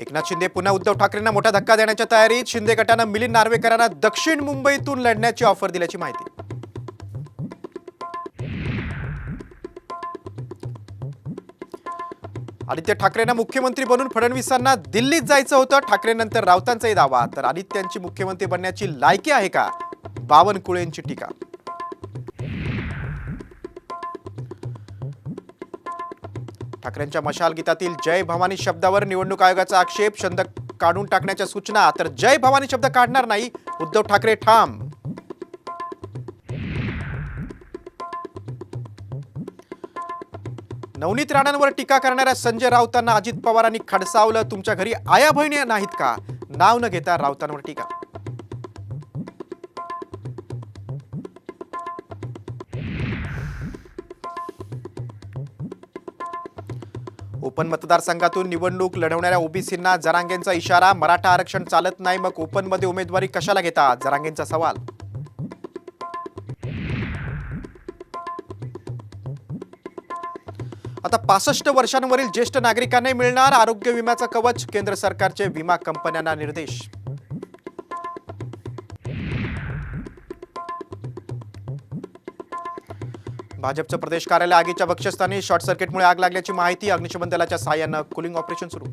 एकनाथ शिंदे पुन्हा उद्धव ठाकरेंना मोठा धक्का देण्याच्या तयारीत. शिंदे गटानं मिलिंद नार्वेकरांना दक्षिण मुंबईतून लढण्याची ऑफर दिल्याची माहिती. आदित्य ठाकरेंना मुख्यमंत्री बनून फडणवीसांना दिल्लीत जायचं होतं. ठाकरेंनंतर राऊतांचाही दावा. तर आदित्यांची मुख्यमंत्री बनण्याची लायकी आहे का, बावनकुळेंची टीका. ठाकरेंच्या मशाल गीतातील जय भवानी शब्दावर निवडणूक आयोगाचा आक्षेप. छंद काढून टाकण्याच्या सूचना. तर जय भवानी शब्द काढणार नाही, उद्धव ठाकरे ठाम. नवनीत राणांवर टीका करणाऱ्या संजय राऊतांना अजित पवारांनी खडसावलं. तुमच्या घरी आया बहिणी नाहीत का, नाव न घेता राऊतांवर टीका. ओपन मतदारसंघातून निवडणूक लढवणाऱ्या ओबीसींना जरांगेंचा इशारा. मराठा आरक्षण चालत नाही, मग ओपन मध्ये उमेदवारी कशाला घेता, जरांगेंचा सवाल. आता 65 वर्षांवरील ज्येष्ठ नागरिकांना मिळणार आरोग्य विम्याचा कवच. केंद्र सरकारचे विमा कंपन्यांना निर्देश. भाजपचं प्रदेश कार्यालय आगीच्या भक्ष्यस्थानी. शॉर्ट सर्किटमुळे आग लागल्याची माहिती. अग्निशमन दलाच्या सहाय्यानं कुलिंग ऑपरेशन सुरू.